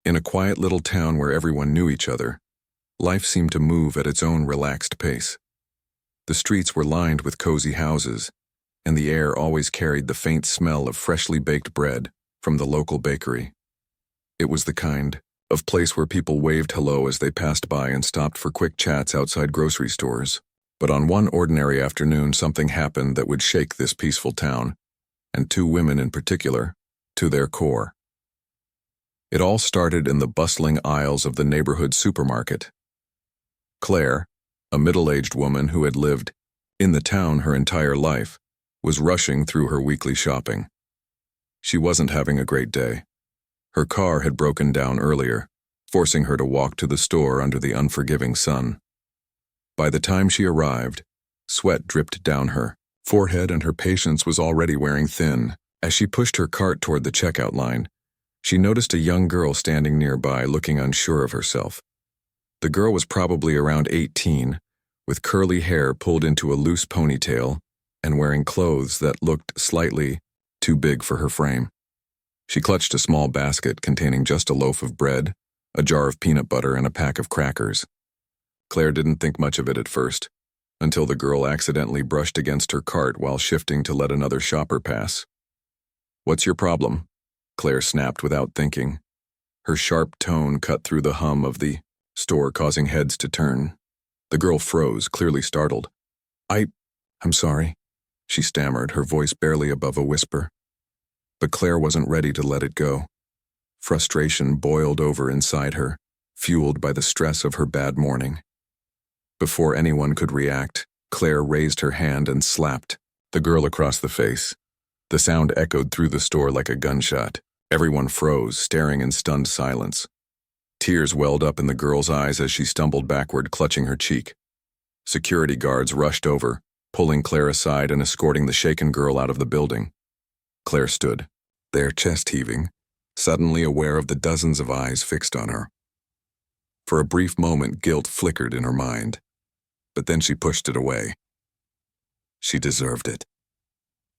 In a quiet little town where everyone knew each other, life seemed to move at its own relaxed pace. The streets were lined with cozy houses, and the air always carried the faint smell of freshly baked bread from the local bakery. It was the kind of place where people waved hello as they passed by and stopped for quick chats outside grocery stores. But on one ordinary afternoon, something happened that would shake this peaceful town, and two women in particular, to their core. It all started in the bustling aisles of the neighborhood supermarket. Claire, a middle-aged woman who had lived in the town her entire life, was rushing through her weekly shopping. She wasn't having a great day. Her car had broken down earlier, forcing her to walk to the store under the unforgiving sun. By the time she arrived, sweat dripped down her forehead and her patience was already wearing thin. As she pushed her cart toward the checkout line, she noticed a young girl standing nearby, looking unsure of herself. The girl was probably around 18, with curly hair pulled into a loose ponytail and wearing clothes that looked slightly too big for her frame. She clutched a small basket containing just a loaf of bread, a jar of peanut butter, and a pack of crackers. Claire didn't think much of it at first, until the girl accidentally brushed against her cart while shifting to let another shopper pass. "What's your problem?" Claire snapped without thinking. Her sharp tone cut through the hum of the store, causing heads to turn. The girl froze, clearly startled. I'm sorry," she stammered, her voice barely above a whisper. But Claire wasn't ready to let it go. Frustration boiled over inside her, fueled by the stress of her bad morning. Before anyone could react, Claire raised her hand and slapped the girl across the face. The sound echoed through the store like a gunshot. Everyone froze, staring in stunned silence. Tears welled up in the girl's eyes as she stumbled backward, clutching her cheek. Security guards rushed over, pulling Claire aside and escorting the shaken girl out of the building. Claire stood there, chest heaving, suddenly aware of the dozens of eyes fixed on her. For a brief moment, guilt flickered in her mind, but then she pushed it away. She deserved it,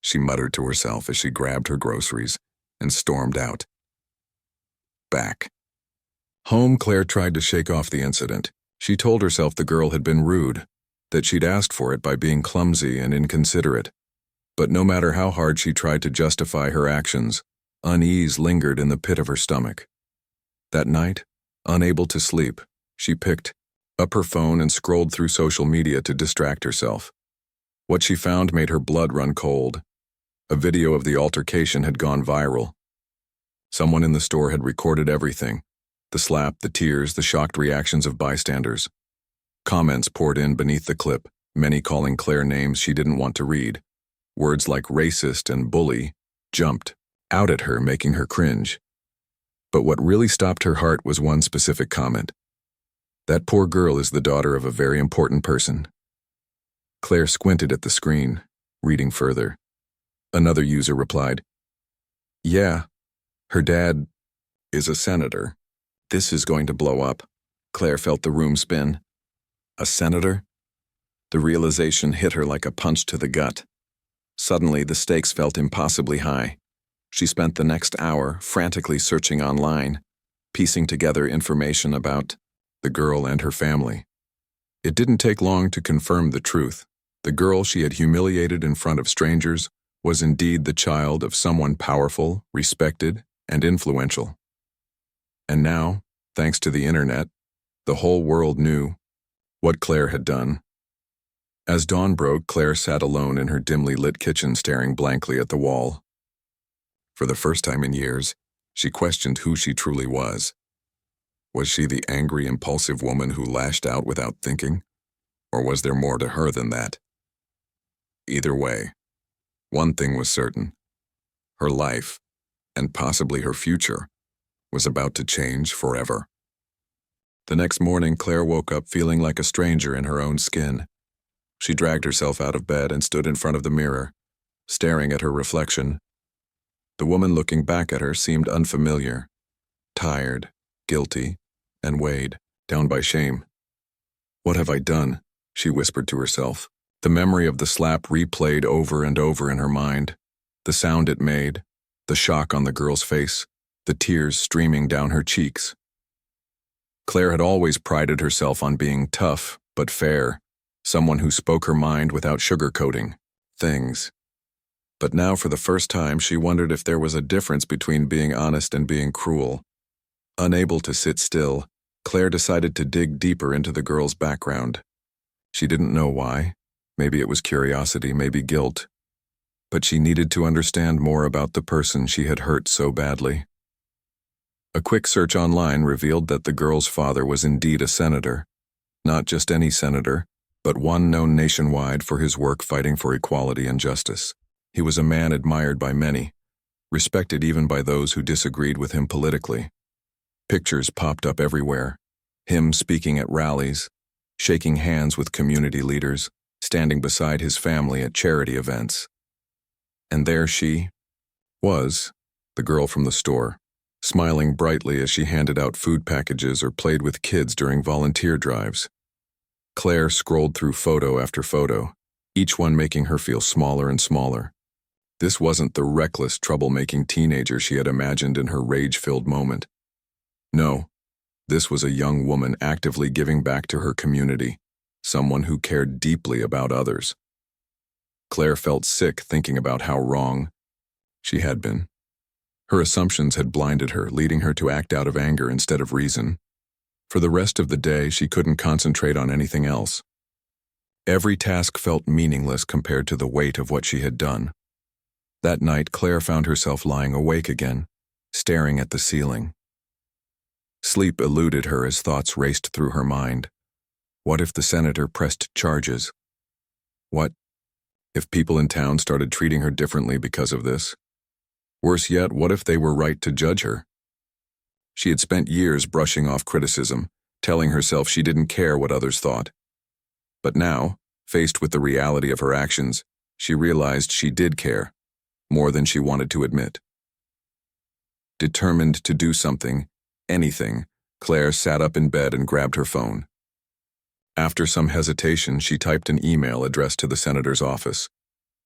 she muttered to herself as she grabbed her groceries and stormed out. Back home, Claire tried to shake off the incident. She told herself the girl had been rude, that she'd asked for it by being clumsy and inconsiderate. But no matter how hard she tried to justify her actions, unease lingered in the pit of her stomach. That night, unable to sleep, she picked up her phone and scrolled through social media to distract herself. What she found made her blood run cold. A video of the altercation had gone viral. Someone in the store had recorded everything: the slap, the tears, the shocked reactions of bystanders. Comments poured in beneath the clip, many calling Claire names she didn't want to read. Words like racist and bully jumped out at her, making her cringe. But what really stopped her heart was one specific comment. "That poor girl is the daughter of a very important person." Claire squinted at the screen, reading further. Another user replied, "Yeah, her dad is a senator." This is going to blow up. Claire felt the room spin. A senator? The realization hit her like a punch to the gut. Suddenly, the stakes felt impossibly high. She spent the next hour frantically searching online, piecing together information about the girl and her family. It didn't take long to confirm the truth. The girl she had humiliated in front of strangers was indeed the child of someone powerful, respected, and influential. And now, thanks to the internet, the whole world knew what Claire had done. As dawn broke, Claire sat alone in her dimly lit kitchen, staring blankly at the wall. For the first time in years, she questioned who she truly was. Was she the angry, impulsive woman who lashed out without thinking? Or was there more to her than that? Either way, one thing was certain. Her life, and possibly her future, was about to change forever. The next morning, Claire woke up feeling like a stranger in her own skin. She dragged herself out of bed and stood in front of the mirror, staring at her reflection. The woman looking back at her seemed unfamiliar, tired, guilty, and weighed down by shame. "What have I done?" she whispered to herself. The memory of the slap replayed over and over in her mind. The sound it made, the shock on the girl's face, the tears streaming down her cheeks. Claire had always prided herself on being tough but fair, someone who spoke her mind without sugarcoating things. But now for the first time she wondered if there was a difference between being honest and being cruel. Unable to sit still, Claire decided to dig deeper into the girl's background. She didn't know why. Maybe it was curiosity, maybe guilt. But she needed to understand more about the person she had hurt so badly. A quick search online revealed that the girl's father was indeed a senator. Not just any senator, but one known nationwide for his work fighting for equality and justice. He was a man admired by many, respected even by those who disagreed with him politically. Pictures popped up everywhere, him speaking at rallies, shaking hands with community leaders, standing beside his family at charity events. And there she was, the girl from the store, smiling brightly as she handed out food packages or played with kids during volunteer drives. Claire scrolled through photo after photo, each one making her feel smaller and smaller. This wasn't the reckless, troublemaking teenager she had imagined in her rage-filled moment. No, this was a young woman actively giving back to her community, someone who cared deeply about others. Claire felt sick thinking about how wrong she had been. Her assumptions had blinded her, leading her to act out of anger instead of reason. For the rest of the day, she couldn't concentrate on anything else. Every task felt meaningless compared to the weight of what she had done. That night, Claire found herself lying awake again, staring at the ceiling. Sleep eluded her as thoughts raced through her mind. What if the senator pressed charges? What if people in town started treating her differently because of this? Worse yet, what if they were right to judge her? She had spent years brushing off criticism, telling herself she didn't care what others thought. But now, faced with the reality of her actions, she realized she did care, more than she wanted to admit. Determined to do something, anything, Claire sat up in bed and grabbed her phone. After some hesitation, she typed an email addressed to the senator's office.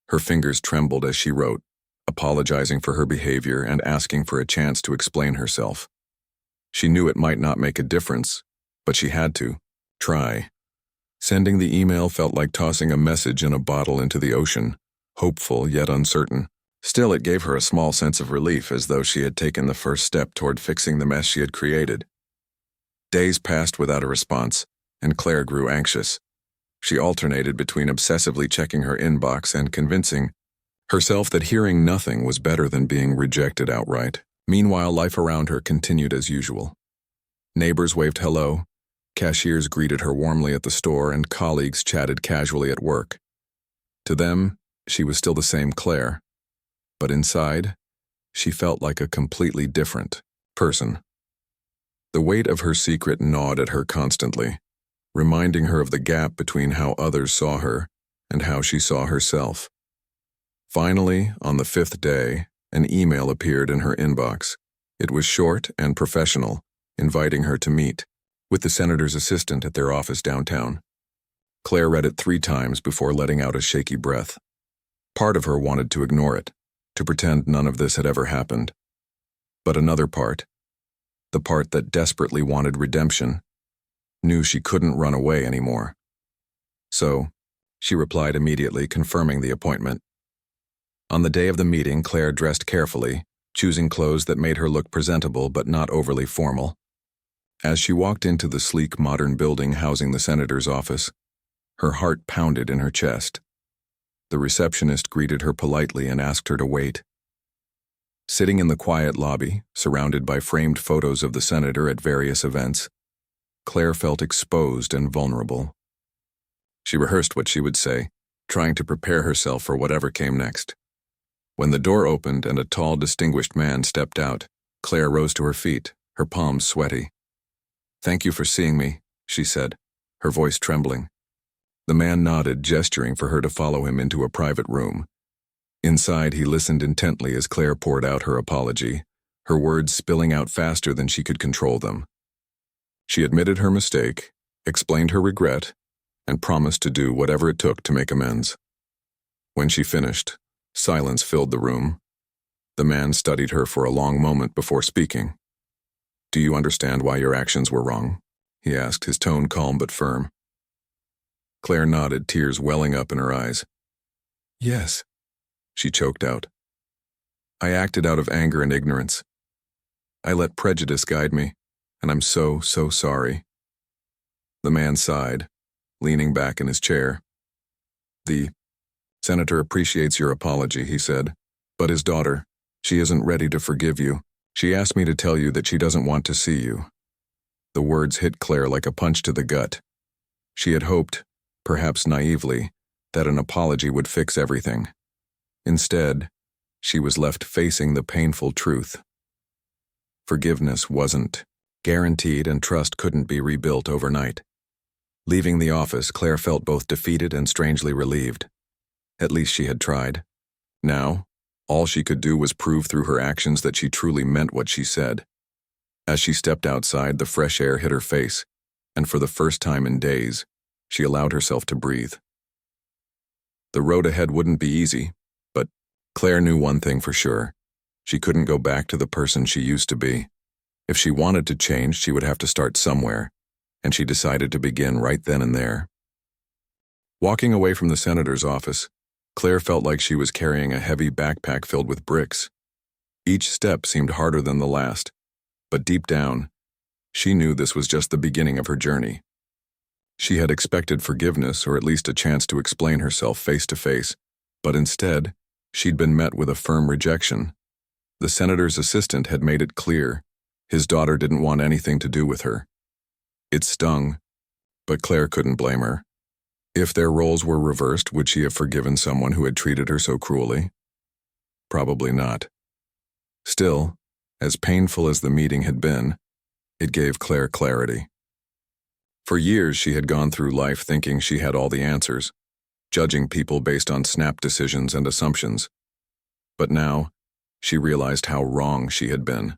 Her fingers trembled as she wrote, apologizing for her behavior and asking for a chance to explain herself. She knew it might not make a difference, but she had to try. Sending the email felt like tossing a message in a bottle into the ocean, hopeful yet uncertain. Still, it gave her a small sense of relief, as though she had taken the first step toward fixing the mess she had created. Days passed without a response, and Claire grew anxious. She alternated between obsessively checking her inbox and convincing herself that hearing nothing was better than being rejected outright. Meanwhile, life around her continued as usual. Neighbors waved hello, cashiers greeted her warmly at the store, and colleagues chatted casually at work. To them, she was still the same Claire. But inside, she felt like a completely different person. The weight of her secret gnawed at her constantly, reminding her of the gap between how others saw her and how she saw herself. Finally, on the 5th day, an email appeared in her inbox. It was short and professional, inviting her to meet with the senator's assistant at their office downtown. Claire read it 3 times before letting out a shaky breath. Part of her wanted to ignore it, to pretend none of this had ever happened. But another part, the part that desperately wanted redemption, knew she couldn't run away anymore. So, she replied immediately, confirming the appointment. On the day of the meeting, Claire dressed carefully, choosing clothes that made her look presentable but not overly formal. As she walked into the sleek modern building housing the senator's office, her heart pounded in her chest. The receptionist greeted her politely and asked her to wait. Sitting in the quiet lobby, surrounded by framed photos of the senator at various events, Claire felt exposed and vulnerable. She rehearsed what she would say, trying to prepare herself for whatever came next. When the door opened and a tall, distinguished man stepped out, Claire rose to her feet, her palms sweaty. "Thank you for seeing me," she said, her voice trembling. The man nodded, gesturing for her to follow him into a private room. Inside, he listened intently as Claire poured out her apology, her words spilling out faster than she could control them. She admitted her mistake, explained her regret, and promised to do whatever it took to make amends. When she finished, silence filled the room. The man studied her for a long moment before speaking. "Do you understand why your actions were wrong?" he asked, his tone calm but firm. Claire nodded, tears welling up in her eyes. "Yes," she choked out. "I acted out of anger and ignorance. I let prejudice guide me, and I'm so sorry." The man sighed, leaning back in his chair. "The senator appreciates your apology," he said, "but his daughter, she isn't ready to forgive you. She asked me to tell you that she doesn't want to see you." The words hit Claire like a punch to the gut. She had hoped, perhaps naively, that an apology would fix everything. Instead, she was left facing the painful truth. Forgiveness wasn't guaranteed, and trust couldn't be rebuilt overnight. Leaving the office, Claire felt both defeated and strangely relieved. At least she had tried. Now, all she could do was prove through her actions that she truly meant what she said. As she stepped outside, the fresh air hit her face, and for the first time in days, she allowed herself to breathe. The road ahead wouldn't be easy, but Claire knew one thing for sure. She couldn't go back to the person she used to be. If she wanted to change, she would have to start somewhere, and she decided to begin right then and there. Walking away from the senator's office, Claire felt like she was carrying a heavy backpack filled with bricks. Each step seemed harder than the last, but deep down, she knew this was just the beginning of her journey. She had expected forgiveness, or at least a chance to explain herself face to face, but instead, she'd been met with a firm rejection. The senator's assistant had made it clear his daughter didn't want anything to do with her. It stung, but Claire couldn't blame her. If their roles were reversed, would she have forgiven someone who had treated her so cruelly? Probably not. Still, as painful as the meeting had been, it gave Claire clarity. For years, she had gone through life thinking she had all the answers, judging people based on snap decisions and assumptions. But now, she realized how wrong she had been.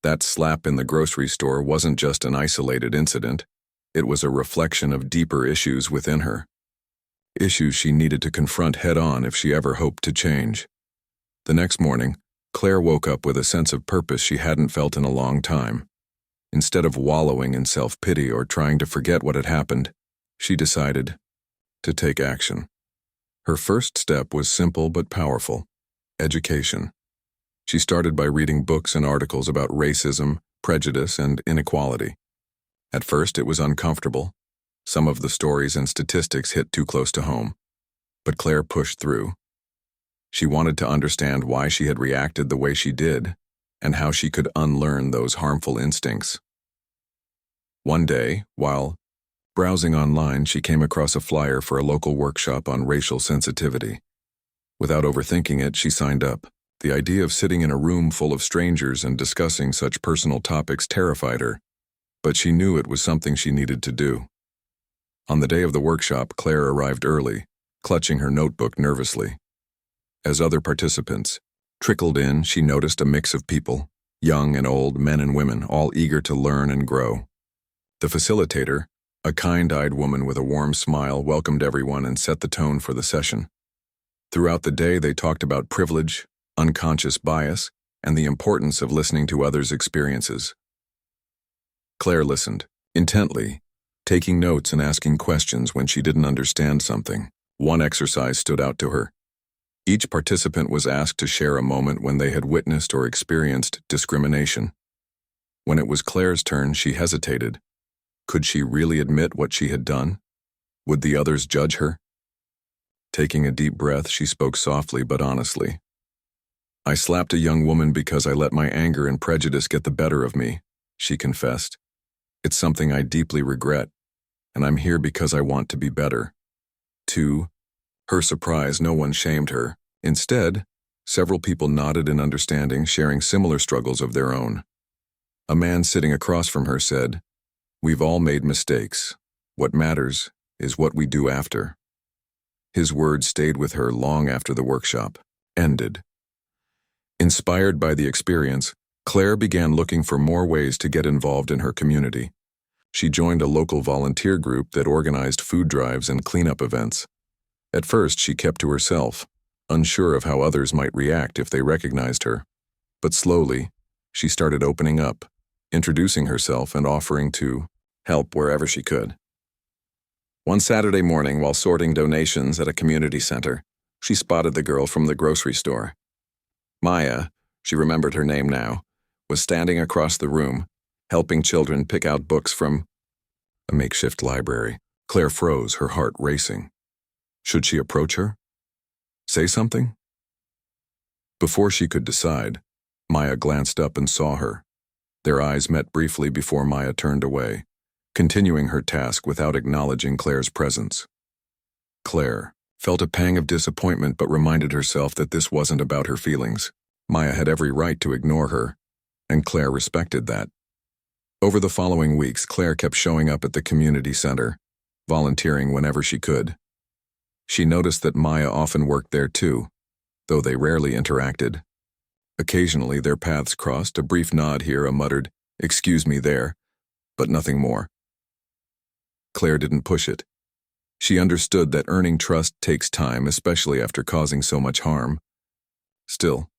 That slap in the grocery store wasn't just an isolated incident. It was a reflection of deeper issues within her. Issues she needed to confront head-on if she ever hoped to change. The next morning, Claire woke up with a sense of purpose she hadn't felt in a long time. Instead of wallowing in self-pity or trying to forget what had happened, she decided to take action. Her first step was simple but powerful: education. She started by reading books and articles about racism, prejudice, and inequality. At first, it was uncomfortable. Some of the stories and statistics hit too close to home. But Claire pushed through. She wanted to understand why she had reacted the way she did, and how she could unlearn those harmful instincts. One day, while browsing online, she came across a flyer for a local workshop on racial sensitivity. Without overthinking it, she signed up. The idea of sitting in a room full of strangers and discussing such personal topics terrified her, but she knew it was something she needed to do. On the day of the workshop, Claire arrived early, clutching her notebook nervously. As other participants trickled in, she noticed a mix of people, young and old, men and women, all eager to learn and grow. The facilitator, a kind-eyed woman with a warm smile, welcomed everyone and set the tone for the session. Throughout the day, they talked about privilege, unconscious bias, and the importance of listening to others' experiences. Claire listened, intently, taking notes and asking questions when she didn't understand something. One exercise stood out to her. Each participant was asked to share a moment when they had witnessed or experienced discrimination. When it was Claire's turn, she hesitated. Could she really admit what she had done? Would the others judge her? Taking a deep breath, she spoke softly but honestly. "I slapped a young woman because I let my anger and prejudice get the better of me," she confessed. "It's something I deeply regret, and I'm here because I want to be better." To her surprise, no one shamed her. Instead, several people nodded in understanding, sharing similar struggles of their own. A man sitting across from her said, "We've all made mistakes. What matters is what we do after." His words stayed with her long after the workshop ended. Inspired by the experience, Claire began looking for more ways to get involved in her community. She joined a local volunteer group that organized food drives and cleanup events. At first, she kept to herself, unsure of how others might react if they recognized her. But slowly, she started opening up, introducing herself and offering to help wherever she could. One Saturday morning, while sorting donations at a community center, she spotted the girl from the grocery store. Maya, she remembered her name now, was standing across the room, helping children pick out books from a makeshift library. Claire froze, her heart racing. Should she approach her? Say something? Before she could decide, Maya glanced up and saw her. Their eyes met briefly before Maya turned away, continuing her task without acknowledging Claire's presence. Claire felt a pang of disappointment but reminded herself that this wasn't about her feelings. Maya had every right to ignore her, and Claire respected that. Over the following weeks, Claire kept showing up at the community center, volunteering whenever she could. She noticed that Maya often worked there too, though they rarely interacted. Occasionally their paths crossed, a brief nod here, a muttered, "Excuse me" there, but nothing more. Claire didn't push it. She understood that earning trust takes time, especially after causing so much harm. Still,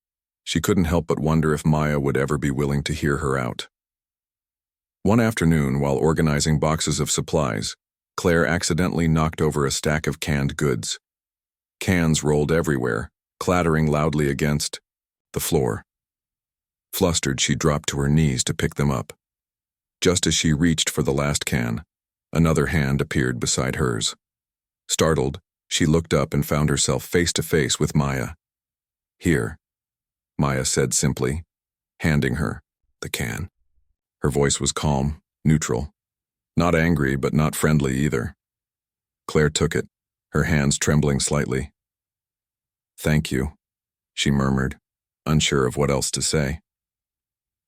she couldn't help but wonder if Maya would ever be willing to hear her out. One afternoon, while organizing boxes of supplies, Claire accidentally knocked over a stack of canned goods. Cans rolled everywhere, clattering loudly against the floor. Flustered, she dropped to her knees to pick them up. Just as she reached for the last can, another hand appeared beside hers. Startled, she looked up and found herself face to face with Maya. "Here," Maya said simply, handing her the can. Her voice was calm, neutral. Not angry, but not friendly either. Claire took it, her hands trembling slightly. "Thank you," she murmured, unsure of what else to say.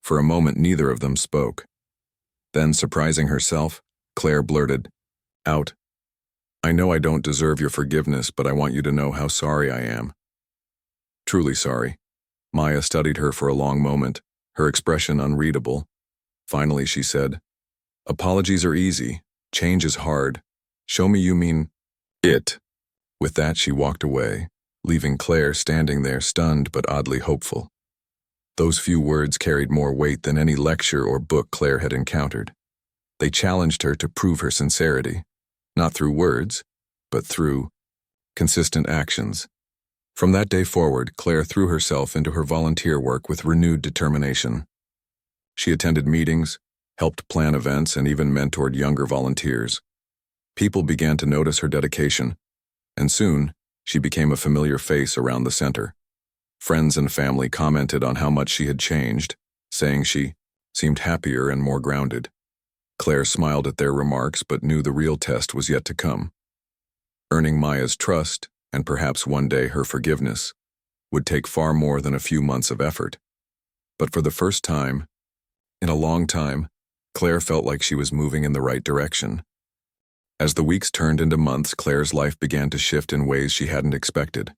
For a moment, neither of them spoke. Then, surprising herself, Claire blurted out, "I know I don't deserve your forgiveness, but I want you to know how sorry I am." "Truly sorry." Maya studied her for a long moment, her expression unreadable. Finally, she said, "Apologies are easy. Change is hard. Show me you mean it." With that, she walked away, leaving Claire standing there stunned but oddly hopeful. Those few words carried more weight than any lecture or book Claire had encountered. They challenged her to prove her sincerity, not through words, but through consistent actions. From that day forward, Claire threw herself into her volunteer work with renewed determination. She attended meetings, helped plan events, and even mentored younger volunteers. People began to notice her dedication, and soon, she became a familiar face around the center. Friends and family commented on how much she had changed, saying she seemed happier and more grounded. Claire smiled at their remarks but knew the real test was yet to come. Earning Maya's trust, and perhaps one day her forgiveness, would take far more than a few months of effort. But for the first time, in a long time, Claire felt like she was moving in the right direction. As the weeks turned into months, Claire's life began to shift in ways she hadn't expected.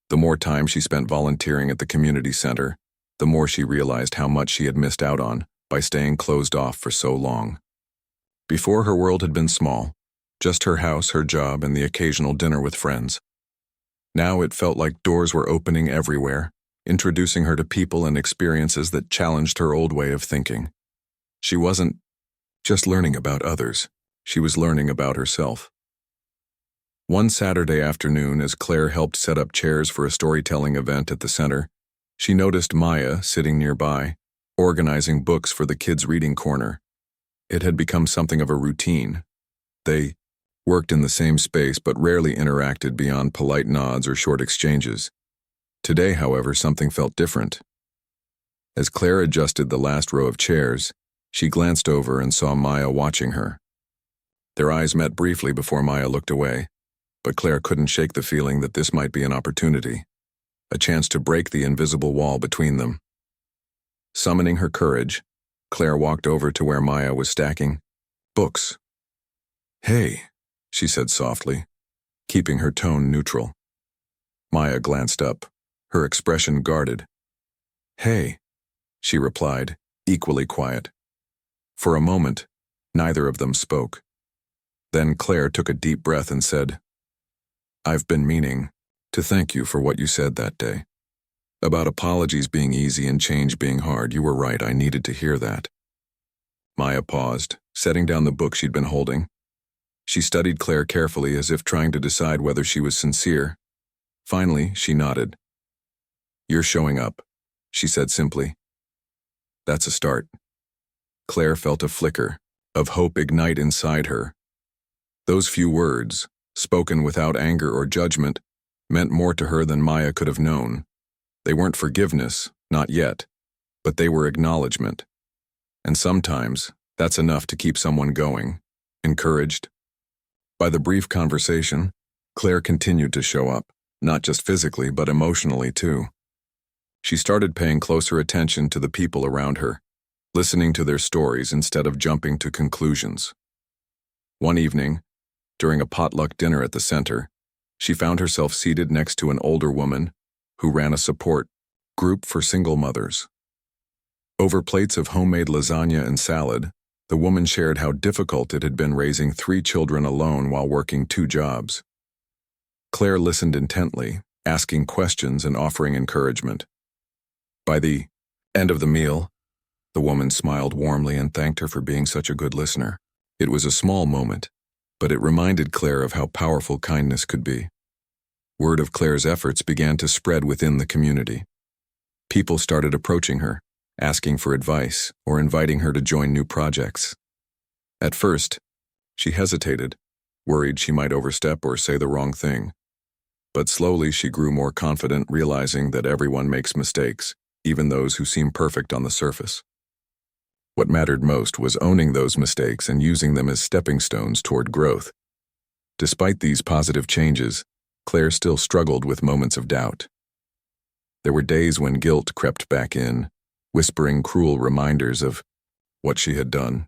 The more time she spent volunteering at the community center, the more she realized how much she had missed out on by staying closed off for so long. Before, her world had been small, just her house, her job, and the occasional dinner with friends. Now it felt like doors were opening everywhere, introducing her to people and experiences that challenged her old way of thinking. She wasn't just learning about others, she was learning about herself. One Saturday afternoon, as Claire helped set up chairs for a storytelling event at the center, she noticed Maya sitting nearby, organizing books for the kids' reading corner. It had become something of a routine. They worked in the same space but rarely interacted beyond polite nods or short exchanges. Today, however, something felt different. As Claire adjusted the last row of chairs, she glanced over and saw Maya watching her. Their eyes met briefly before Maya looked away, but Claire couldn't shake the feeling that this might be an opportunity, a chance to break the invisible wall between them. Summoning her courage, Claire walked over to where Maya was stacking books. "Hey," she said softly, keeping her tone neutral. Maya glanced up, her expression guarded. "Hey," she replied, equally quiet. For a moment, neither of them spoke. Then Claire took a deep breath and said, "I've been meaning to thank you for what you said that day. About apologies being easy and change being hard, you were right, I needed to hear that. Maya paused, setting down the book she'd been holding. She studied Claire carefully as if trying to decide whether she was sincere. Finally, she nodded. You're showing up, she said simply. That's a start. Claire felt a flicker of hope ignite inside her. Those few words, spoken without anger or judgment, meant more to her than Maya could have known. They weren't forgiveness, not yet, but they were acknowledgement. And sometimes, that's enough to keep someone going, encouraged. By the brief conversation, Claire continued to show up, not just physically but emotionally too. She started paying closer attention to the people around her, listening to their stories instead of jumping to conclusions. One evening, during a potluck dinner at the center, she found herself seated next to an older woman who ran a support group for single mothers. Over plates of homemade lasagna and salad, the woman shared how difficult it had been raising 3 children alone while working 2 jobs. Claire listened intently, asking questions and offering encouragement. By the end of the meal, the woman smiled warmly and thanked her for being such a good listener. It was a small moment, but it reminded Claire of how powerful kindness could be. Word of Claire's efforts began to spread within the community. People started approaching her, asking for advice or inviting her to join new projects. At first, she hesitated, worried she might overstep or say the wrong thing. But slowly she grew more confident, realizing that everyone makes mistakes, even those who seem perfect on the surface. What mattered most was owning those mistakes and using them as stepping stones toward growth. Despite these positive changes, Claire still struggled with moments of doubt. There were days when guilt crept back in, whispering cruel reminders of what she had done.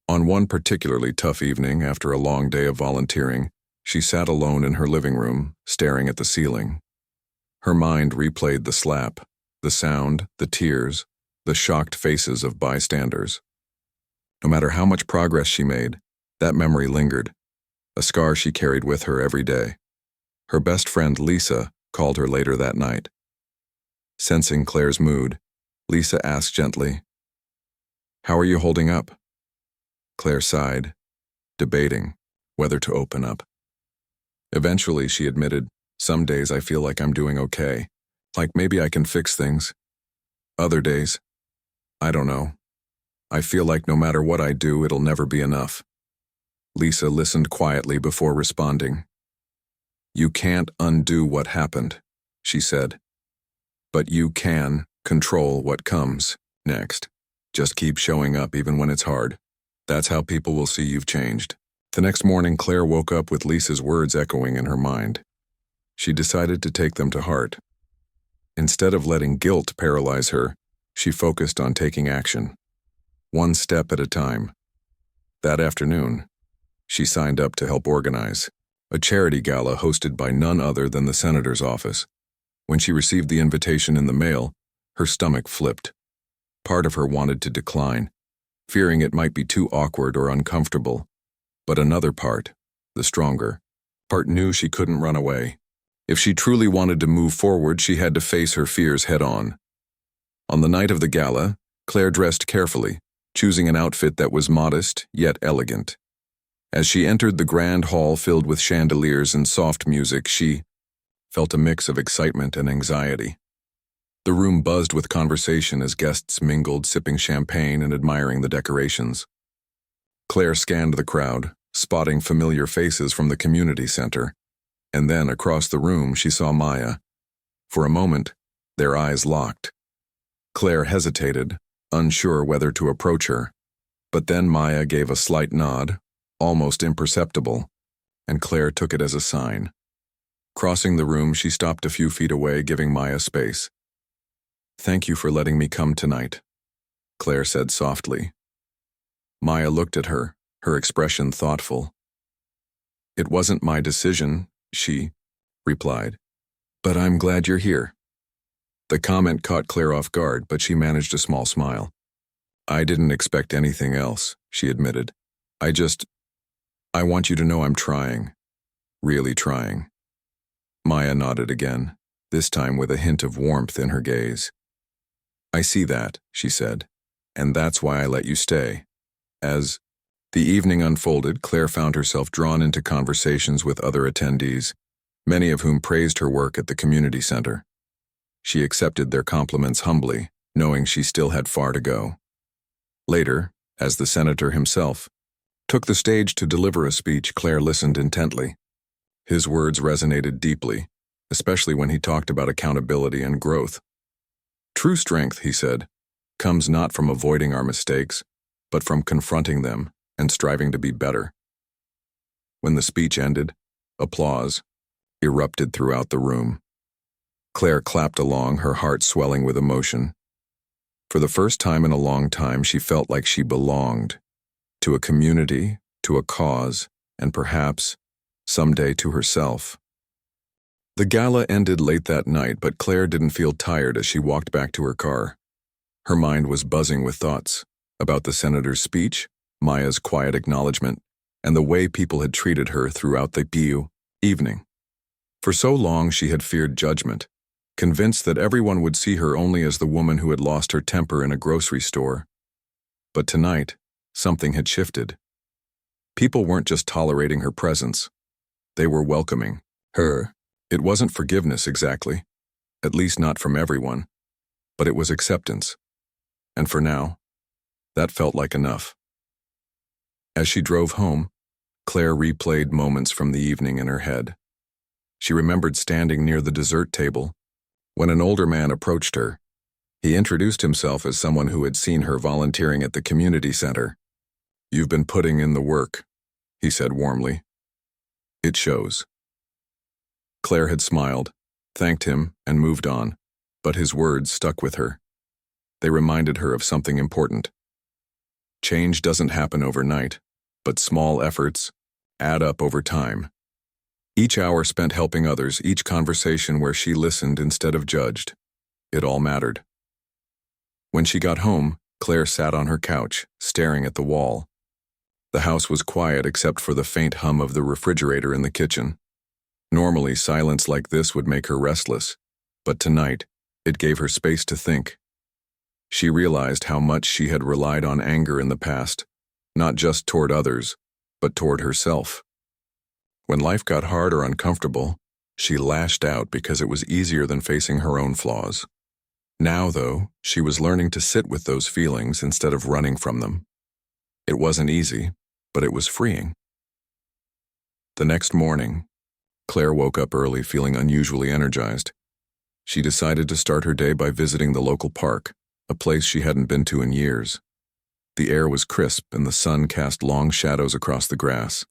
On one particularly tough evening, after a long day of volunteering, she sat alone in her living room, staring at the ceiling. Her mind replayed the slap, the sound, the tears, the shocked faces of bystanders. No matter how much progress she made, that memory lingered, a scar she carried with her every day. Her best friend Lisa called her later that night. Sensing Claire's mood, Lisa asked gently, "How are you holding up?" Claire sighed, debating whether to open up. Eventually, she admitted, "Some days I feel like I'm doing okay, like maybe I can fix things. Other days, I don't know. I feel like no matter what I do, it'll never be enough." Lisa listened quietly before responding. "You can't undo what happened," she said. "But you can control what comes next. Just keep showing up even when it's hard. That's how people will see you've changed." The next morning, Claire woke up with Lisa's words echoing in her mind. She decided to take them to heart. Instead of letting guilt paralyze her, she focused on taking action, one step at a time. That afternoon, she signed up to help organize a charity gala hosted by none other than the senator's office. When she received the invitation in the mail, her stomach flipped. Part of her wanted to decline, fearing it might be too awkward or uncomfortable. But another part, the stronger part, knew she couldn't run away. If she truly wanted to move forward, she had to face her fears head-on. On the night of the gala, Claire dressed carefully, choosing an outfit that was modest yet elegant. As she entered the grand hall filled with chandeliers and soft music, she felt a mix of excitement and anxiety. The room buzzed with conversation as guests mingled, sipping champagne and admiring the decorations. Claire scanned the crowd, spotting familiar faces from the community center, and then across the room she saw Maya. For a moment, their eyes locked. Claire hesitated, unsure whether to approach her, but then Maya gave a slight nod, almost imperceptible, and Claire took it as a sign. Crossing the room, she stopped a few feet away, giving Maya space. "Thank you for letting me come tonight," Claire said softly. Maya looked at her, her expression thoughtful. "It wasn't my decision," she replied, "but I'm glad you're here." The comment caught Claire off guard, but she managed a small smile. "I didn't expect anything else," she admitted. I want you to know I'm trying, really trying." Maya nodded again, this time with a hint of warmth in her gaze. I see that, she said, and that's why I let you stay. As the evening unfolded, Claire found herself drawn into conversations with other attendees, many of whom praised her work at the community center. She accepted their compliments humbly, knowing she still had far to go. Later, as the senator himself took the stage to deliver a speech, Claire listened intently. His words resonated deeply, especially when he talked about accountability and growth. True strength, he said, comes not from avoiding our mistakes, but from confronting them and striving to be better. When the speech ended, applause erupted throughout the room. Claire clapped along, her heart swelling with emotion. For the first time in a long time, she felt like she belonged to a community, to a cause, and perhaps, someday to herself. The gala ended late that night, but Claire didn't feel tired as she walked back to her car. Her mind was buzzing with thoughts about the senator's speech, Maya's quiet acknowledgement, and the way people had treated her throughout the evening. For so long she had feared judgment, convinced that everyone would see her only as the woman who had lost her temper in a grocery store. But tonight, something had shifted. People weren't just tolerating her presence. They were welcoming her. It wasn't forgiveness exactly, at least not from everyone, but it was acceptance. And for now, that felt like enough. As she drove home, Claire replayed moments from the evening in her head. She remembered standing near the dessert table when an older man approached her. He introduced himself as someone who had seen her volunteering at the community center. "You've been putting in the work," he said warmly. "It shows." Claire had smiled, thanked him, and moved on, but his words stuck with her. They reminded her of something important. Change doesn't happen overnight, but small efforts add up over time. Each hour spent helping others, each conversation where she listened instead of judged, it all mattered. When she got home, Claire sat on her couch, staring at the wall. The house was quiet except for the faint hum of the refrigerator in the kitchen. Normally, silence like this would make her restless, but tonight, it gave her space to think. She realized how much she had relied on anger in the past, not just toward others, but toward herself. When life got hard or uncomfortable, she lashed out because it was easier than facing her own flaws. Now, though, she was learning to sit with those feelings instead of running from them. It wasn't easy, but it was freeing. The next morning, Claire woke up early feeling unusually energized. She decided to start her day by visiting the local park, a place she hadn't been to in years. The air was crisp and the sun cast long shadows across the grass.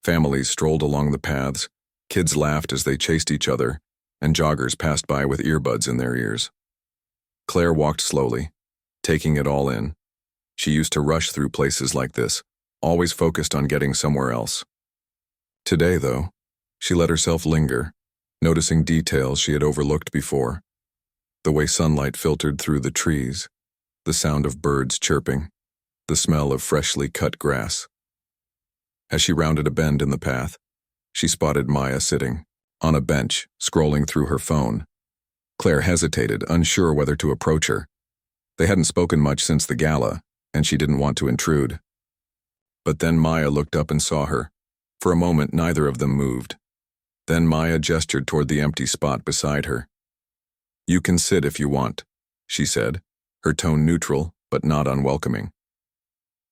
Families strolled along the paths, kids laughed as they chased each other, and joggers passed by with earbuds in their ears. Claire walked slowly, taking it all in. She used to rush through places like this, always focused on getting somewhere else. Today, though, she let herself linger, noticing details she had overlooked before. The way sunlight filtered through the trees, the sound of birds chirping, the smell of freshly cut grass. As she rounded a bend in the path, she spotted Maya sitting on a bench, scrolling through her phone. Claire hesitated, unsure whether to approach her. They hadn't spoken much since the gala, and she didn't want to intrude. But then Maya looked up and saw her. For a moment, neither of them moved. Then Maya gestured toward the empty spot beside her. "You can sit if you want," she said, her tone neutral but not unwelcoming.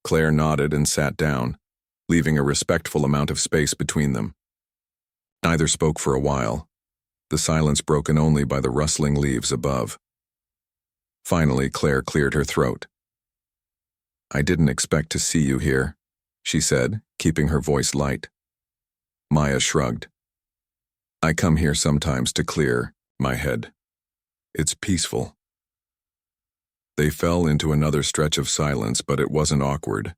Claire nodded and sat down, leaving a respectful amount of space between them. Neither spoke for a while, the silence broken only by the rustling leaves above. Finally, Claire cleared her throat. "I didn't expect to see you here," she said, keeping her voice light. Maya shrugged. "I come here sometimes to clear my head. It's peaceful." They fell into another stretch of silence, but it wasn't awkward.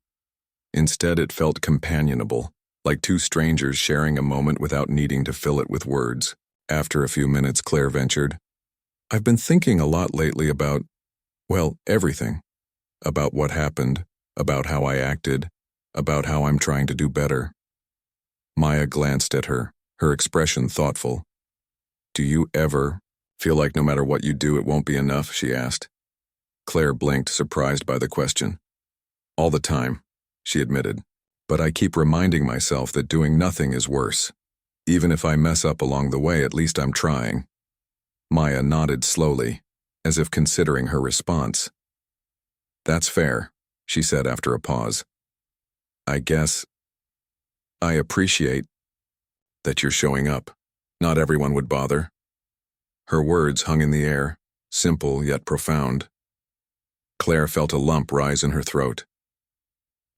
Instead, it felt companionable, like two strangers sharing a moment without needing to fill it with words. After a few minutes, Claire ventured, "I've been thinking a lot lately about, well, everything. About what happened, about how I acted, about how I'm trying to do better." Maya glanced at her, her expression thoughtful. Do you ever feel like no matter what you do, it won't be enough? She asked. Claire blinked, surprised by the question. All the time, she admitted. But I keep reminding myself that doing nothing is worse. Even if I mess up along the way, at least I'm trying. Maya nodded slowly, as if considering her response. That's fair, she said after a pause. I guess I appreciate that you're showing up. Not everyone would bother. Her words hung in the air, simple yet profound. Claire felt a lump rise in her throat.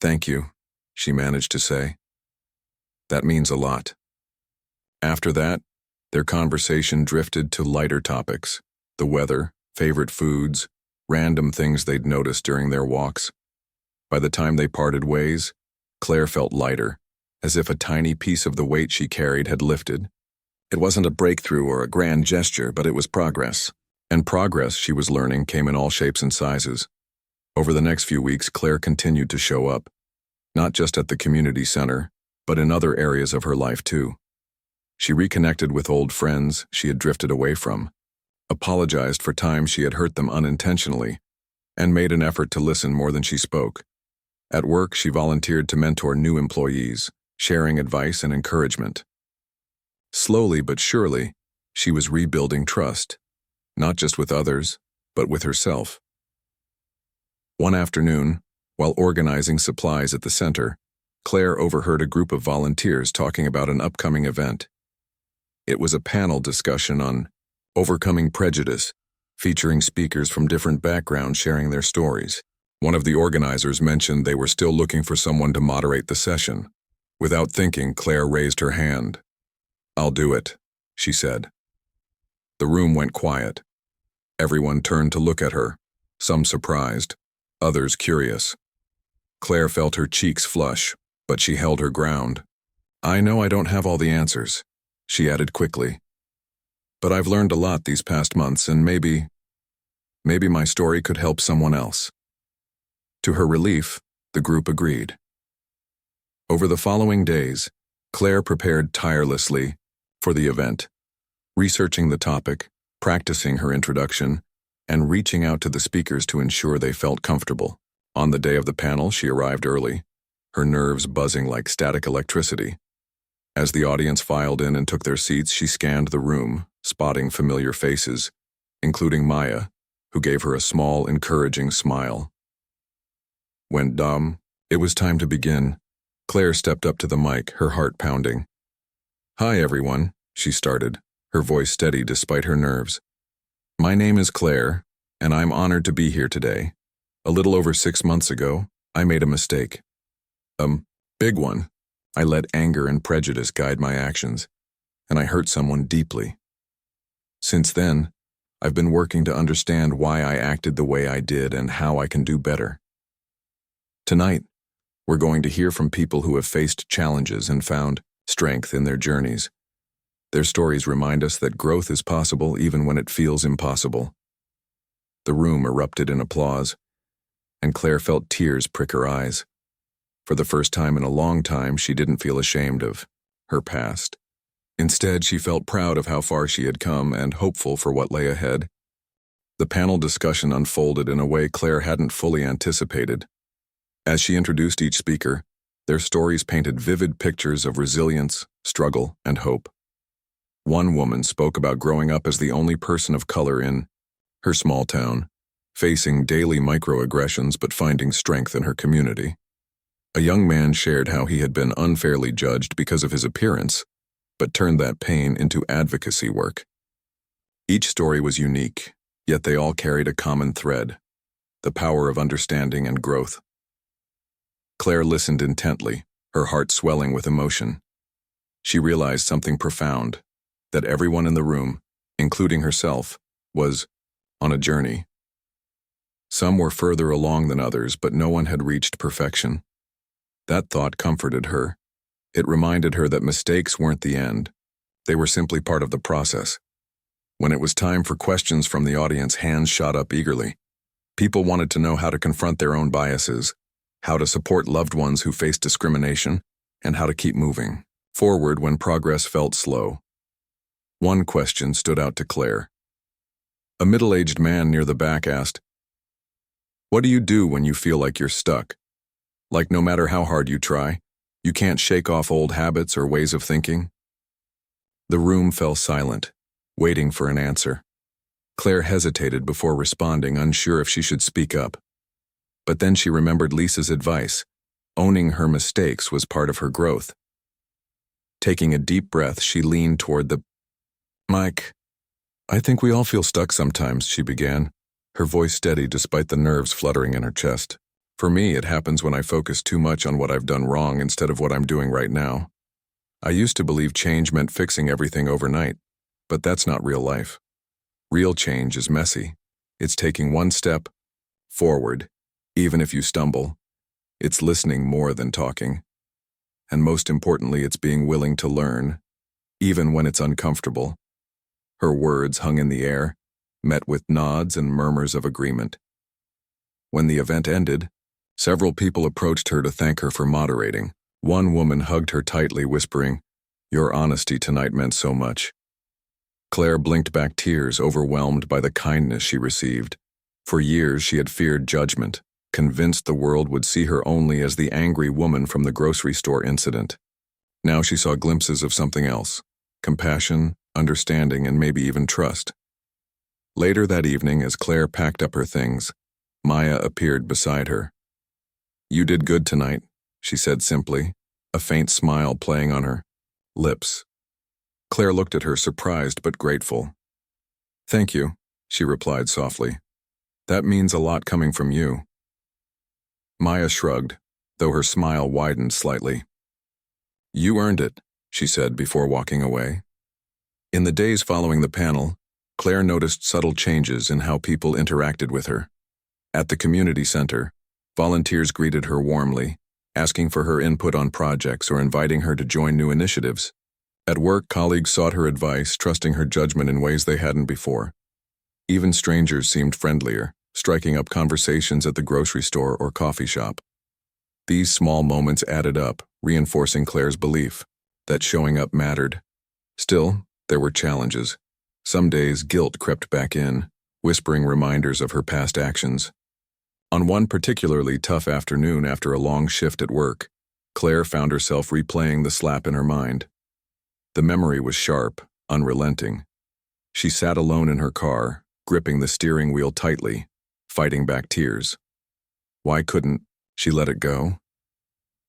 Thank you, she managed to say. That means a lot. After that, their conversation drifted to lighter topics: the weather, favorite foods, random things they'd noticed during their walks. By the time they parted ways, Claire felt lighter, as if a tiny piece of the weight she carried had lifted. It wasn't a breakthrough or a grand gesture, but it was progress. And progress, she was learning, came in all shapes and sizes. Over the next few weeks, Claire continued to show up, not just at the community center, but in other areas of her life too. She reconnected with old friends she had drifted away from, apologized for times she had hurt them unintentionally, and made an effort to listen more than she spoke. At work, she volunteered to mentor new employees, sharing advice and encouragement. Slowly but surely, she was rebuilding trust, not just with others, but with herself. One afternoon, while organizing supplies at the center, Claire overheard a group of volunteers talking about an upcoming event. It was a panel discussion on overcoming prejudice, featuring speakers from different backgrounds sharing their stories. One of the organizers mentioned they were still looking for someone to moderate the session. Without thinking, Claire raised her hand. I'll do it, she said. The room went quiet. Everyone turned to look at her, some surprised, others curious. Claire felt her cheeks flush, but she held her ground. I know I don't have all the answers, she added quickly. But I've learned a lot these past months, and maybe my story could help someone else. To her relief, the group agreed. Over the following days, Claire prepared tirelessly for the event, researching the topic, practicing her introduction, and reaching out to the speakers to ensure they felt comfortable. On the day of the panel, she arrived early, her nerves buzzing like static electricity. As the audience filed in and took their seats, she scanned the room, spotting familiar faces, including Maya, who gave her a small, encouraging smile. When it was time to begin, Claire stepped up to the mic, her heart pounding. Hi, everyone, she started, her voice steady despite her nerves. My name is Claire, and I'm honored to be here today. A little over 6 months ago, I made a mistake. Big one. I let anger and prejudice guide my actions, and I hurt someone deeply. Since then, I've been working to understand why I acted the way I did and how I can do better. Tonight, we're going to hear from people who have faced challenges and found strength in their journeys. Their stories remind us that growth is possible even when it feels impossible. The room erupted in applause, and Claire felt tears prick her eyes. For the first time in a long time, she didn't feel ashamed of her past. Instead, she felt proud of how far she had come and hopeful for what lay ahead. The panel discussion unfolded in a way Claire hadn't fully anticipated. As she introduced each speaker, their stories painted vivid pictures of resilience, struggle, and hope. One woman spoke about growing up as the only person of color in her small town, facing daily microaggressions but finding strength in her community. A young man shared how he had been unfairly judged because of his appearance, but turned that pain into advocacy work. Each story was unique, yet they all carried a common thread: the power of understanding and growth. Claire listened intently, her heart swelling with emotion. She realized something profound, that everyone in the room, including herself, was on a journey. Some were further along than others, but no one had reached perfection. That thought comforted her. It reminded her that mistakes weren't the end. They were simply part of the process. When it was time for questions from the audience, hands shot up eagerly. People wanted to know how to confront their own biases, how to support loved ones who faced discrimination, and how to keep moving forward when progress felt slow. One question stood out to Claire. A middle-aged man near the back asked, "What do you do when you feel like you're stuck? Like no matter how hard you try, you can't shake off old habits or ways of thinking?" The room fell silent, waiting for an answer. Claire hesitated before responding, unsure if she should speak up. But then she remembered Lisa's advice. Owning her mistakes was part of her growth. Taking a deep breath, she leaned toward the mic. "I think we all feel stuck sometimes," she began, her voice steady despite the nerves fluttering in her chest. "For me, it happens when I focus too much on what I've done wrong instead of what I'm doing right now. I used to believe change meant fixing everything overnight, but that's not real life. Real change is messy. It's taking one step forward, even if you stumble. It's listening more than talking. And most importantly, it's being willing to learn, even when it's uncomfortable." Her words hung in the air, met with nods and murmurs of agreement. When the event ended, several people approached her to thank her for moderating. One woman hugged her tightly, whispering, "Your honesty tonight meant so much." Claire blinked back tears, overwhelmed by the kindness she received. For years she had feared judgment, convinced the world would see her only as the angry woman from the grocery store incident. Now she saw glimpses of something else: compassion, understanding, and maybe even trust. Later that evening, as Claire packed up her things, Maya appeared beside her. "You did good tonight," she said simply, a faint smile playing on her lips. Claire looked at her, surprised but grateful. "Thank you," she replied softly. "That means a lot coming from you." Maya shrugged, though her smile widened slightly. "You earned it," she said before walking away. In the days following the panel, Claire noticed subtle changes in how people interacted with her. At the community center, volunteers greeted her warmly, asking for her input on projects or inviting her to join new initiatives. At work, colleagues sought her advice, trusting her judgment in ways they hadn't before. Even strangers seemed friendlier, striking up conversations at the grocery store or coffee shop. These small moments added up, reinforcing Claire's belief that showing up mattered. Still, there were challenges. Some days, guilt crept back in, whispering reminders of her past actions. On one particularly tough afternoon after a long shift at work, Claire found herself replaying the slap in her mind. The memory was sharp, unrelenting. She sat alone in her car, gripping the steering wheel tightly, fighting back tears. Why couldn't she let it go?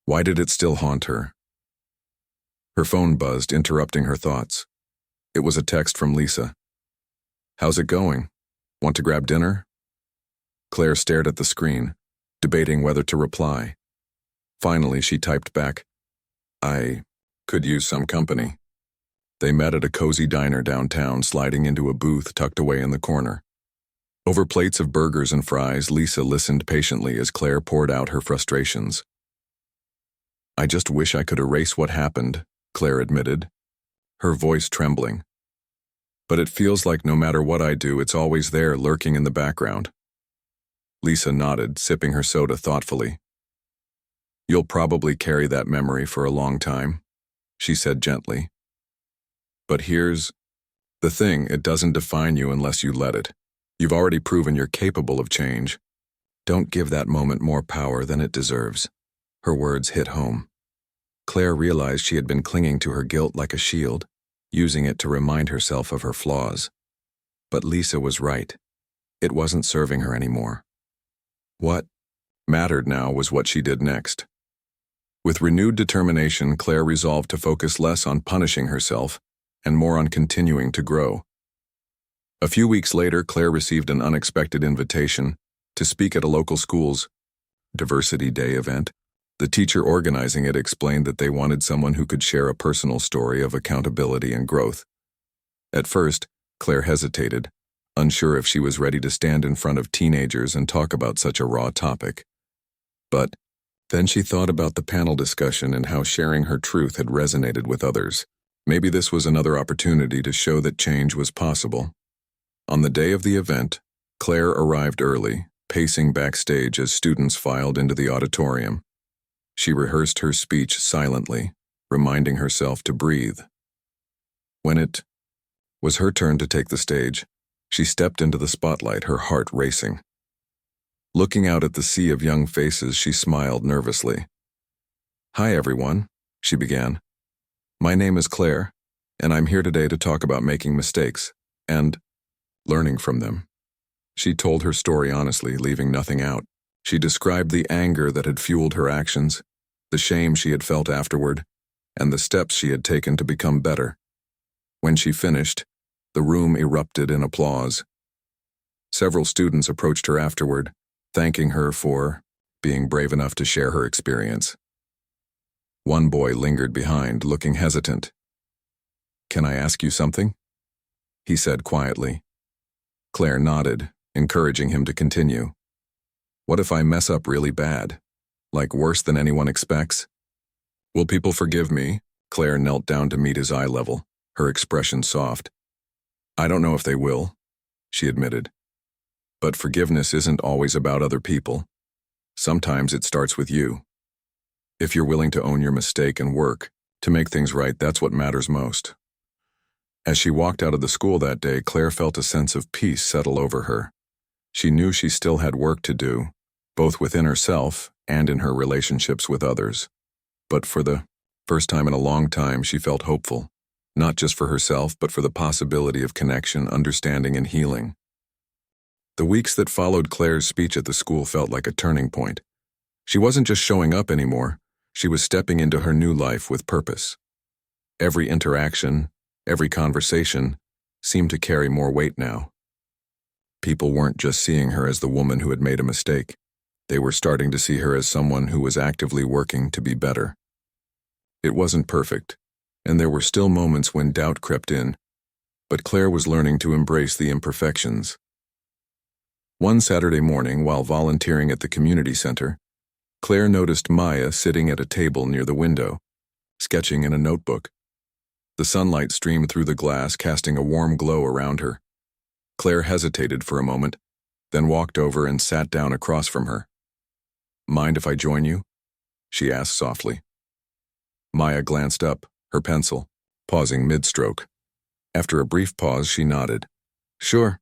Why did it still haunt her? Her phone buzzed, interrupting her thoughts. It was a text from Lisa. "How's it going? Want to grab dinner?" Claire stared at the screen, debating whether to reply. Finally, she typed back, "I could use some company." They met at a cozy diner downtown, sliding into a booth tucked away in the corner. Over plates of burgers and fries, Lisa listened patiently as Claire poured out her frustrations. "I just wish I could erase what happened," Claire admitted, her voice trembling. "But it feels like no matter what I do, it's always there, lurking in the background." Lisa nodded, sipping her soda thoughtfully. "You'll probably carry that memory for a long time," she said gently. "But here's the thing, it doesn't define you unless you let it. You've already proven you're capable of change. Don't give that moment more power than it deserves." Her words hit home. Claire realized she had been clinging to her guilt like a shield, using it to remind herself of her flaws. But Lisa was right. It wasn't serving her anymore. What mattered now was what she did next. With renewed determination, Claire resolved to focus less on punishing herself and more on continuing to grow. A few weeks later, Claire received an unexpected invitation to speak at a local school's Diversity Day event. The teacher organizing it explained that they wanted someone who could share a personal story of accountability and growth. At first, Claire hesitated, unsure if she was ready to stand in front of teenagers and talk about such a raw topic. But then she thought about the panel discussion and how sharing her truth had resonated with others. Maybe this was another opportunity to show that change was possible. On the day of the event, Claire arrived early, pacing backstage as students filed into the auditorium. She rehearsed her speech silently, reminding herself to breathe. When it was her turn to take the stage. She stepped into the spotlight, her heart racing. Looking out at the sea of young faces, she smiled nervously. "Hi, everyone," she began. "My name is Claire, and I'm here today to talk about making mistakes and learning from them." She told her story honestly, leaving nothing out. She described the anger that had fueled her actions, the shame she had felt afterward, and the steps she had taken to become better. When she finished, the room erupted in applause. Several students approached her afterward, thanking her for being brave enough to share her experience. One boy lingered behind, looking hesitant. "Can I ask you something?" he said quietly. Claire nodded, encouraging him to continue. "What if I mess up really bad? Like worse than anyone expects? Will people forgive me?" Claire knelt down to meet his eye level, her expression soft. "I don't know if they will," she admitted. "But forgiveness isn't always about other people. Sometimes it starts with you. If you're willing to own your mistake and work to make things right, that's what matters most." As she walked out of the school that day, Claire felt a sense of peace settle over her. She knew she still had work to do, both within herself and in her relationships with others. But for the first time in a long time, she felt hopeful, not just for herself, but for the possibility of connection, understanding, and healing. The weeks that followed Claire's speech at the school felt like a turning point. She wasn't just showing up anymore, she was stepping into her new life with purpose. Every interaction, every conversation, seemed to carry more weight now. People weren't just seeing her as the woman who had made a mistake. They were starting to see her as someone who was actively working to be better. It wasn't perfect, and there were still moments when doubt crept in, but Claire was learning to embrace the imperfections. One Saturday morning, while volunteering at the community center, Claire noticed Maya sitting at a table near the window, sketching in a notebook. The sunlight streamed through the glass, casting a warm glow around her. Claire hesitated for a moment, then walked over and sat down across from her. "Mind if I join you?" she asked softly. Maya glanced up, her pencil, pausing mid-stroke. After a brief pause, she nodded. "Sure."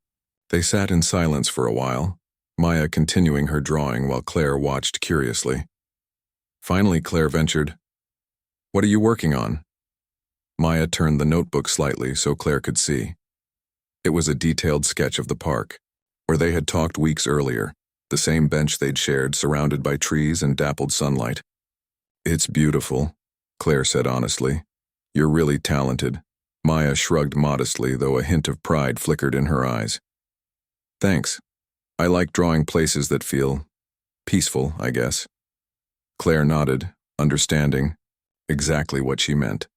They sat in silence for a while, Maya continuing her drawing while Claire watched curiously. Finally, Claire ventured, "What are you working on?" Maya turned the notebook slightly so Claire could see. It was a detailed sketch of the park, where they had talked weeks earlier, the same bench they'd shared, surrounded by trees and dappled sunlight. "It's beautiful," Claire said honestly. "You're really talented." Maya shrugged modestly, though a hint of pride flickered in her eyes. "Thanks. I like drawing places that feel peaceful, I guess." Claire nodded, understanding exactly what she meant.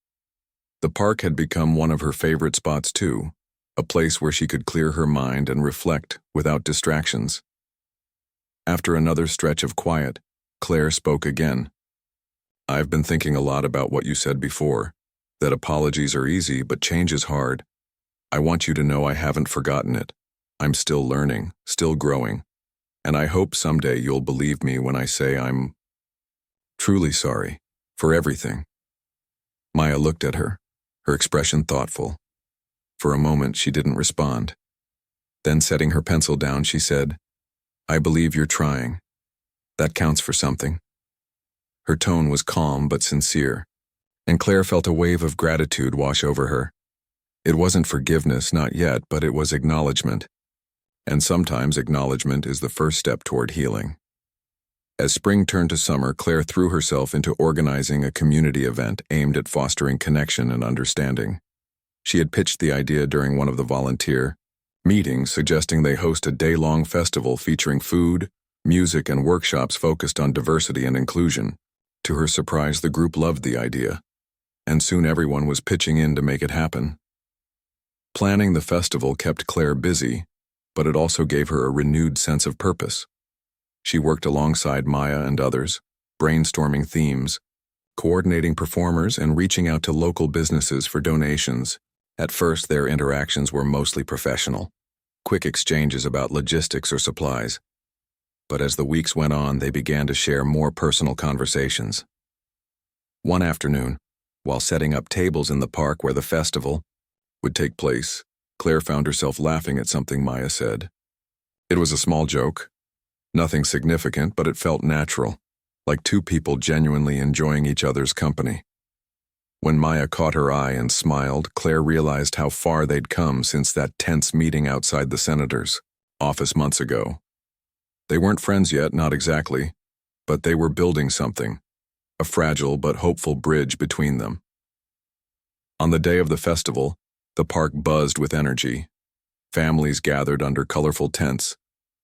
The park had become one of her favorite spots too, a place where she could clear her mind and reflect without distractions. After another stretch of quiet, Claire spoke again. "I've been thinking a lot about what you said before, that apologies are easy, but change is hard. I want you to know I haven't forgotten it. I'm still learning, still growing, and I hope someday you'll believe me when I say I'm truly sorry for everything." Maya looked at her, her expression thoughtful. For a moment, she didn't respond. Then, setting her pencil down, she said, "I believe you're trying. That counts for something." Her tone was calm but sincere, and Claire felt a wave of gratitude wash over her. It wasn't forgiveness, not yet, but it was acknowledgement. And sometimes acknowledgement is the first step toward healing. As spring turned to summer, Claire threw herself into organizing a community event aimed at fostering connection and understanding. She had pitched the idea during one of the volunteer meetings, suggesting they host a day-long festival featuring food, music, and workshops focused on diversity and inclusion. To her surprise, the group loved the idea, and soon everyone was pitching in to make it happen. Planning the festival kept Claire busy, but it also gave her a renewed sense of purpose. She worked alongside Maya and others, brainstorming themes, coordinating performers, and reaching out to local businesses for donations. At first, their interactions were mostly professional, quick exchanges about logistics or supplies. But as the weeks went on, they began to share more personal conversations. One afternoon, while setting up tables in the park where the festival would take place, Claire found herself laughing at something Maya said. It was a small joke, nothing significant, but it felt natural, like two people genuinely enjoying each other's company. When Maya caught her eye and smiled, Claire realized how far they'd come since that tense meeting outside the senator's office months ago. They weren't friends yet, not exactly, but they were building something, a fragile but hopeful bridge between them. On the day of the festival, the park buzzed with energy. Families gathered under colorful tents.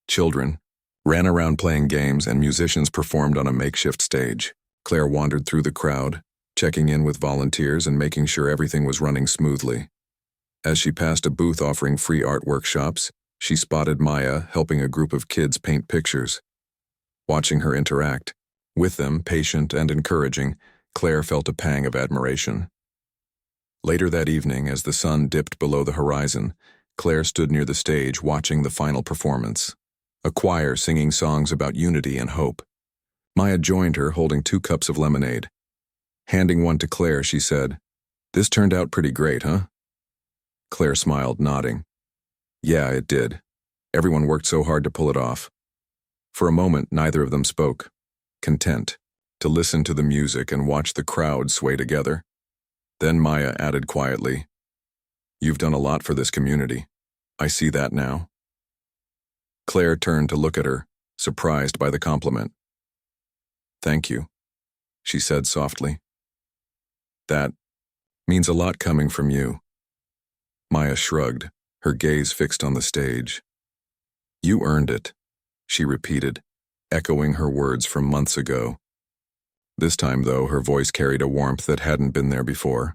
Children ran around playing games, and musicians performed on a makeshift stage. Claire wandered through the crowd, checking in with volunteers and making sure everything was running smoothly. As she passed a booth offering free art workshops, she spotted Maya helping a group of kids paint pictures. Watching her interact with them, patient and encouraging, Claire felt a pang of admiration. Later that evening, as the sun dipped below the horizon, Claire stood near the stage watching the final performance, a choir singing songs about unity and hope. Maya joined her, holding 2 cups of lemonade. Handing one to Claire, she said, "This turned out pretty great, huh?" Claire smiled, nodding. "Yeah, it did. Everyone worked so hard to pull it off." For a moment, neither of them spoke, content to listen to the music and watch the crowd sway together. Then Maya added quietly, "You've done a lot for this community. I see that now." Claire turned to look at her, surprised by the compliment. "Thank you," she said softly. "That means a lot coming from you." Maya shrugged, her gaze fixed on the stage. "You earned it," she repeated, echoing her words from months ago. This time, though, her voice carried a warmth that hadn't been there before.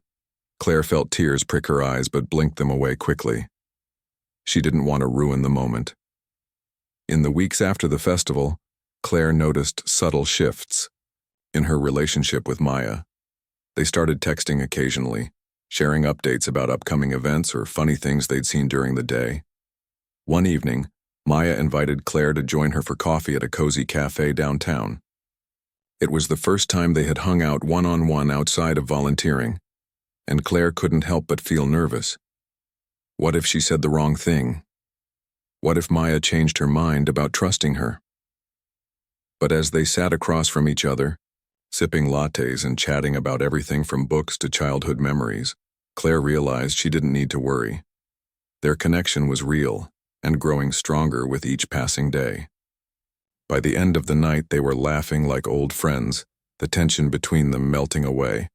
Claire felt tears prick her eyes but blinked them away quickly. She didn't want to ruin the moment. In the weeks after the festival, Claire noticed subtle shifts in her relationship with Maya. They started texting occasionally, sharing updates about upcoming events or funny things they'd seen during the day. One evening, Maya invited Claire to join her for coffee at a cozy cafe downtown. It was the first time they had hung out one-on-one outside of volunteering, and Claire couldn't help but feel nervous. What if she said the wrong thing? What if Maya changed her mind about trusting her? But as they sat across from each other, sipping lattes and chatting about everything from books to childhood memories, Claire realized she didn't need to worry. Their connection was real and growing stronger with each passing day. By the end of the night, they were laughing like old friends, the tension between them melting away.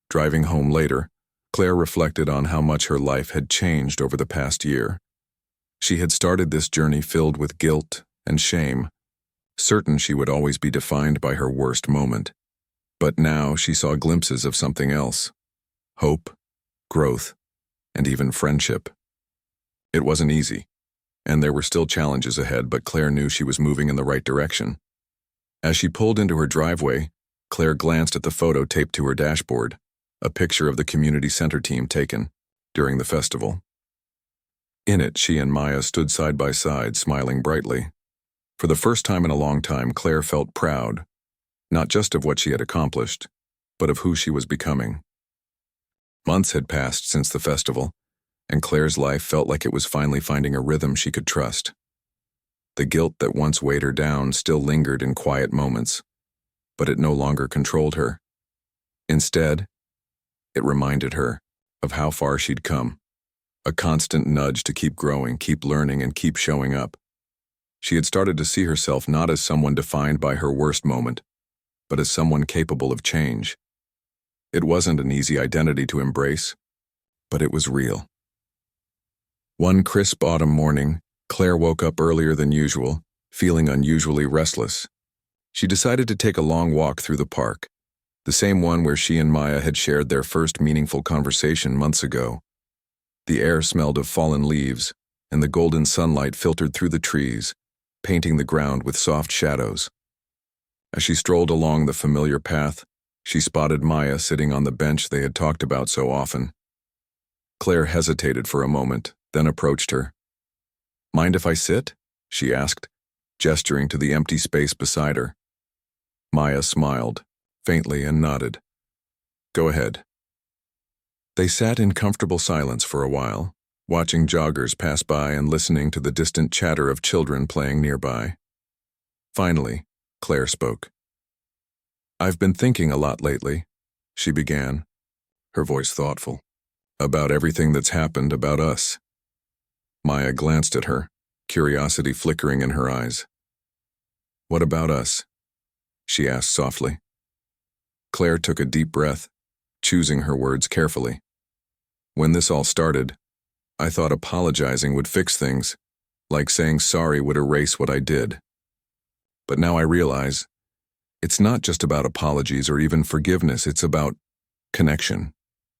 Driving home later, Claire reflected on how much her life had changed over the past year. She had started this journey filled with guilt and shame, certain she would always be defined by her worst moment. But now she saw glimpses of something else: hope, growth, and even friendship. It wasn't easy, and there were still challenges ahead, but Claire knew she was moving in the right direction. As she pulled into her driveway, Claire glanced at the photo taped to her dashboard, a picture of the community center team taken during the festival. In it, she and Maya stood side by side, smiling brightly. For the first time in a long time, Claire felt proud, not just of what she had accomplished, but of who she was becoming. Months had passed since the festival, and Claire's life felt like it was finally finding a rhythm she could trust. The guilt that once weighed her down still lingered in quiet moments, but it no longer controlled her. Instead, it reminded her of how far she'd come, a constant nudge to keep growing, keep learning, and keep showing up. She had started to see herself not as someone defined by her worst moment, but as someone capable of change. It wasn't an easy identity to embrace, but it was real. One crisp autumn morning, Claire woke up earlier than usual, feeling unusually restless. She decided to take a long walk through the park, the same one where she and Maya had shared their first meaningful conversation months ago. The air smelled of fallen leaves, and the golden sunlight filtered through the trees, painting the ground with soft shadows. As she strolled along the familiar path, she spotted Maya sitting on the bench they had talked about so often. Claire hesitated for a moment, then approached her. "Mind if I sit?" she asked, gesturing to the empty space beside her. Maya smiled, faintly, and nodded. "Go ahead." They sat in comfortable silence for a while, watching joggers pass by and listening to the distant chatter of children playing nearby. Finally, Claire spoke. "I've been thinking a lot lately," she began, her voice thoughtful, "about everything that's happened, about us." Maya glanced at her, curiosity flickering in her eyes. "What about us?" she asked softly. Claire took a deep breath, choosing her words carefully. "When this all started, I thought apologizing would fix things, like saying sorry would erase what I did. But now I realize it's not just about apologies or even forgiveness, it's about connection,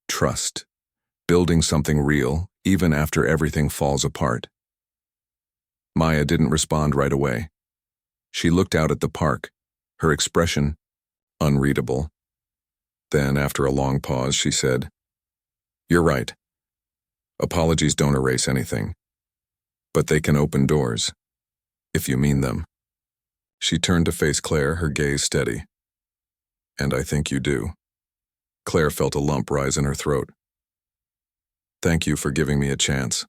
trust, building something real even after everything falls apart." Maya didn't respond right away. She looked out at the park, her expression unreadable. Then, after a long pause, she said, "You're right. Apologies don't erase anything, but they can open doors, if you mean them." She turned to face Claire, her gaze steady. "And I think you do." Claire felt a lump rise in her throat. "Thank you for giving me a chance,"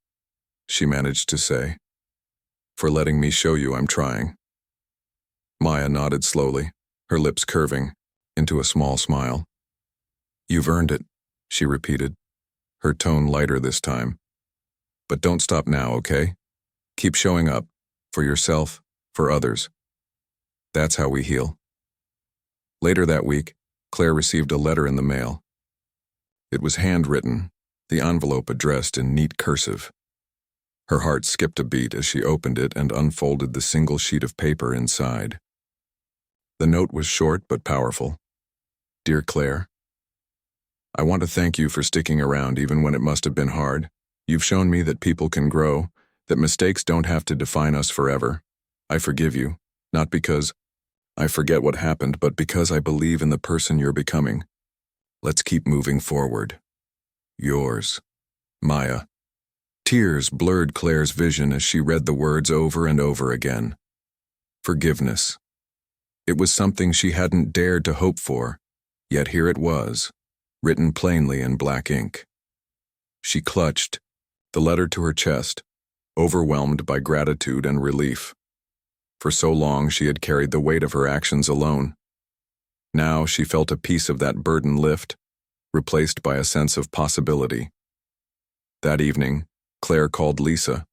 she managed to say. "For letting me show you I'm trying." Maya nodded slowly, her lips curving into a small smile. "You've earned it," she repeated, her tone lighter this time. "But don't stop now, okay? Keep showing up, for yourself, for others. That's how we heal." Later that week, Claire received a letter in the mail. It was handwritten, the envelope addressed in neat cursive. Her heart skipped a beat as she opened it and unfolded the single sheet of paper inside. The note was short but powerful. "Dear Claire, I want to thank you for sticking around even when it must have been hard. You've shown me that people can grow, that mistakes don't have to define us forever. I forgive you, not because I forget what happened, but because I believe in the person you're becoming. Let's keep moving forward. Yours, Maya." Tears blurred Claire's vision as she read the words over and over again. Forgiveness. It was something she hadn't dared to hope for, yet here it was, written plainly in black ink. She clutched the letter to her chest, overwhelmed by gratitude and relief. For so long she had carried the weight of her actions alone. Now she felt a piece of that burden lift, replaced by a sense of possibility. That evening, Claire called Lisa,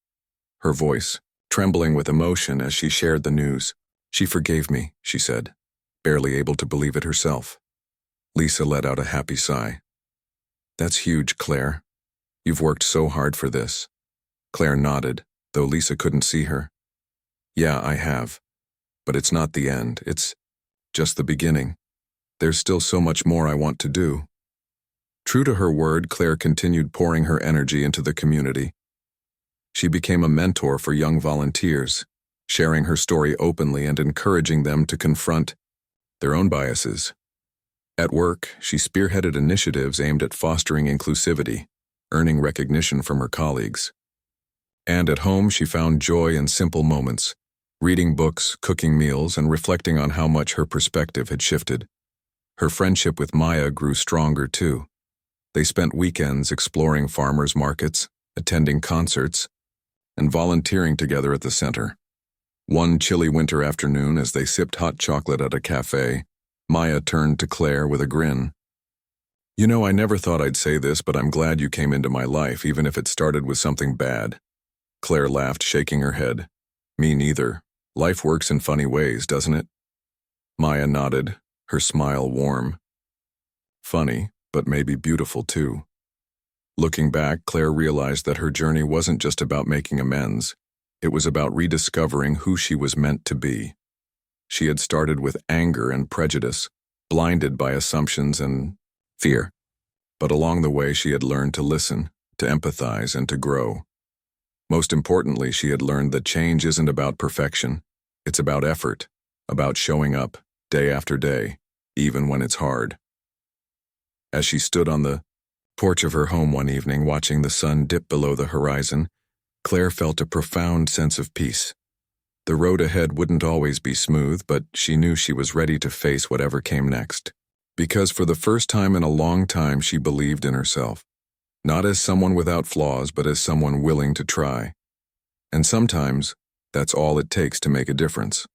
her voice trembling with emotion as she shared the news. "She forgave me," she said, barely able to believe it herself. Lisa let out a happy sigh. "That's huge, Claire. You've worked so hard for this." Claire nodded, though Lisa couldn't see her. "Yeah, I have. But it's not the end. It's just the beginning. There's still so much more I want to do." True to her word, Claire continued pouring her energy into the community. She became a mentor for young volunteers, sharing her story openly and encouraging them to confront their own biases. At work, she spearheaded initiatives aimed at fostering inclusivity, earning recognition from her colleagues. And at home, she found joy in simple moments, reading books, cooking meals, and reflecting on how much her perspective had shifted. Her friendship with Maya grew stronger too. They spent weekends exploring farmers' markets, attending concerts, and volunteering together at the center. One chilly winter afternoon, as they sipped hot chocolate at a cafe, Maya turned to Claire with a grin. "You know, I never thought I'd say this, but I'm glad you came into my life, even if it started with something bad." Claire laughed, shaking her head. "Me neither. Life works in funny ways, doesn't it?" Maya nodded, her smile warm. "Funny, but maybe beautiful too." Looking back, Claire realized that her journey wasn't just about making amends. It was about rediscovering who she was meant to be. She had started with anger and prejudice, blinded by assumptions and fear. But along the way, she had learned to listen, to empathize, and to grow. Most importantly, she had learned that change isn't about perfection. It's about effort, about showing up, day after day, even when it's hard. As she stood on the porch of her home one evening, watching the sun dip below the horizon, Claire felt a profound sense of peace. The road ahead wouldn't always be smooth, but she knew she was ready to face whatever came next. Because for the first time in a long time, she believed in herself. Not as someone without flaws, but as someone willing to try. And sometimes, that's all it takes to make a difference.